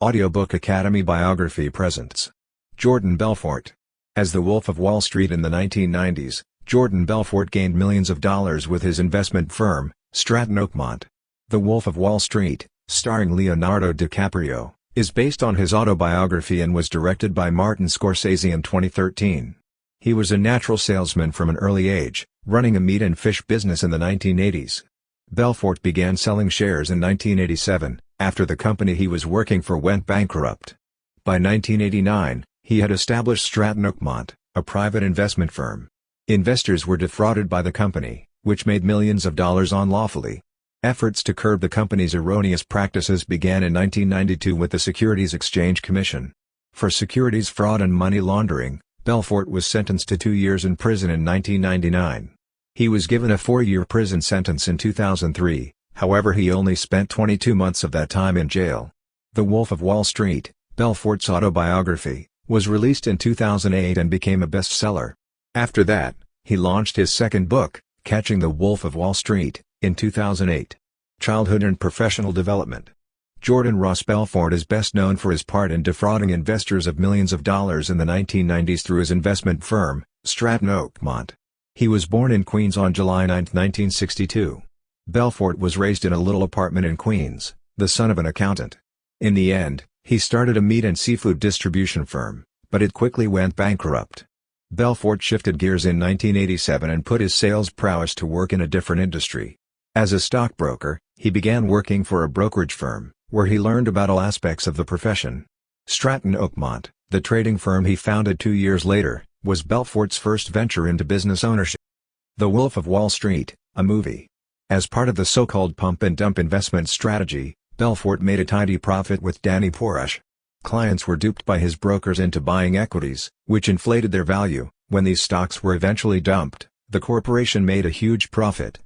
Audiobook Academy Biography presents Jordan Belfort. As the Wolf of Wall Street in the 1990s, Jordan Belfort gained millions of dollars with his investment firm, Stratton Oakmont. The Wolf of Wall Street, starring Leonardo DiCaprio, is based on his autobiography and was directed by Martin Scorsese in 2013. He was a natural salesman from an early age, running a meat and fish business in the 1980s. Belfort began selling shares in 1987, after the company he was working for went bankrupt. By 1989, he had established Stratton Oakmont, a private investment firm. Investors were defrauded by the company, which made millions of dollars unlawfully. Efforts to curb the company's erroneous practices began in 1992 with the Securities Exchange Commission. For securities fraud and money laundering, Belfort was sentenced to 2 years in prison in 1999. He was given a 4-year prison sentence in 2003, however he only spent 22 months of that time in jail. The Wolf of Wall Street, Belfort's autobiography, was released in 2008 and became a bestseller. After that, he launched his second book, Catching the Wolf of Wall Street, in 2008. Childhood and Professional Development. Jordan Ross Belfort is best known for his part in defrauding investors of millions of dollars in the 1990s through his investment firm, Stratton Oakmont. He was born in Queens on July 9, 1962. Belfort was raised in a little apartment in Queens, the son of an accountant. In the end, he started a meat and seafood distribution firm, but it quickly went bankrupt. Belfort shifted gears in 1987 and put his sales prowess to work in a different industry. As a stockbroker, he began working for a brokerage firm, where he learned about all aspects of the profession. Stratton Oakmont, the trading firm he founded 2 years later, was Belfort's first venture into business ownership. The Wolf of Wall Street, a movie. As part of the so-called pump-and-dump investment strategy, Belfort made a tidy profit with Danny Porush. Clients were duped by his brokers into buying equities, which inflated their value. When these stocks were eventually dumped, the corporation made a huge profit.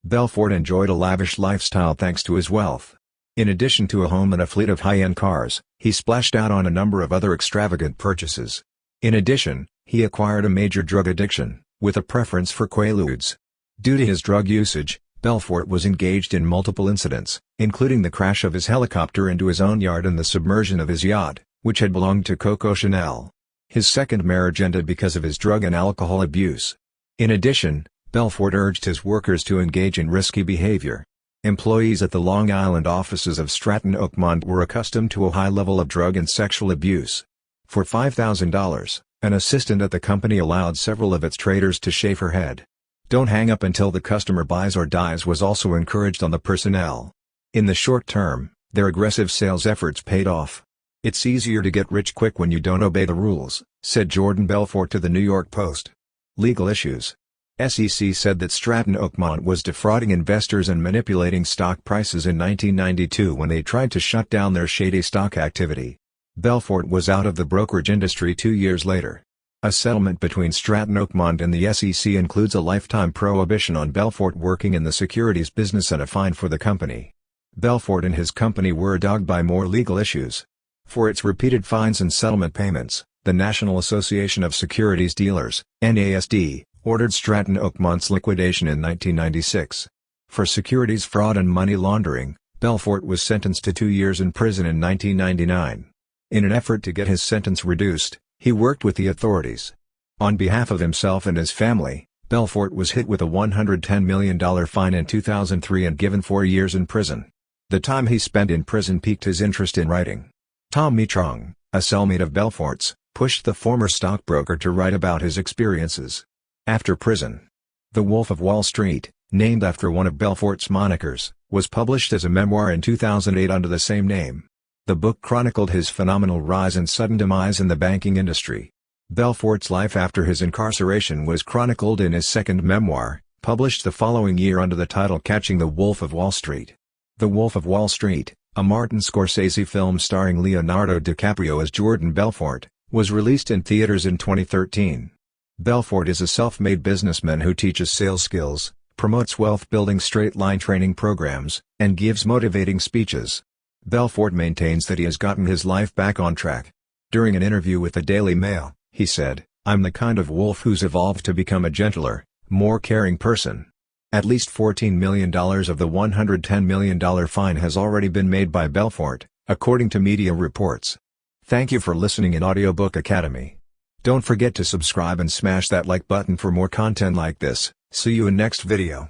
Belfort enjoyed a lavish lifestyle thanks to his wealth. In addition to a home and a fleet of high-end cars, he splashed out on a number of other extravagant purchases. In addition, he acquired a major drug addiction, with a preference for Quaaludes. Due to his drug usage, Belfort was engaged in multiple incidents, including the crash of his helicopter into his own yard and the submersion of his yacht, which had belonged to Coco Chanel. His second marriage ended because of his drug and alcohol abuse. In addition, Belfort urged his workers to engage in risky behavior. Employees at the Long Island offices of Stratton Oakmont were accustomed to a high level of drug and sexual abuse. For $5,000, an assistant at the company allowed several of its traders to shave her head. "Don't hang up until the customer buys or dies" was also encouraged on the personnel. In the short term, their aggressive sales efforts paid off. "It's easier to get rich quick when you don't obey the rules," said Jordan Belfort to the New York Post. Legal issues. SEC said that Stratton Oakmont was defrauding investors and manipulating stock prices in 1992 when they tried to shut down their shady stock activity. Belfort was out of the brokerage industry 2 years later. A settlement between Stratton Oakmont and the SEC includes a lifetime prohibition on Belfort working in the securities business and a fine for the company. Belfort and his company were dogged by more legal issues. For its repeated fines and settlement payments, the National Association of Securities Dealers, NASD, ordered Stratton Oakmont's liquidation in 1996. For securities fraud and money laundering, Belfort was sentenced to 2 years in prison in 1999. In an effort to get his sentence reduced, he worked with the authorities. On behalf of himself and his family, Belfort was hit with a $110 million fine in 2003 and given 4 years in prison. The time he spent in prison piqued his interest in writing. Tommy Chong, a cellmate of Belfort's, pushed the former stockbroker to write about his experiences. After prison. The Wolf of Wall Street, named after one of Belfort's monikers, was published as a memoir in 2008 under the same name. The book chronicled his phenomenal rise and sudden demise in the banking industry. Belfort's life after his incarceration was chronicled in his second memoir, published the following year under the title Catching the Wolf of Wall Street. The Wolf of Wall Street, a Martin Scorsese film starring Leonardo DiCaprio as Jordan Belfort, was released in theaters in 2013. Belfort is a self-made businessman who teaches sales skills, promotes wealth-building straight-line training programs, and gives motivating speeches. Belfort maintains that he has gotten his life back on track. During an interview with the Daily Mail, he said, "I'm the kind of wolf who's evolved to become a gentler, more caring person." At least $14 million of the $110 million fine has already been made by Belfort, according to media reports. Thank you for listening in Audiobook Academy. Don't forget to subscribe and smash that like button for more content like this. See you in next video.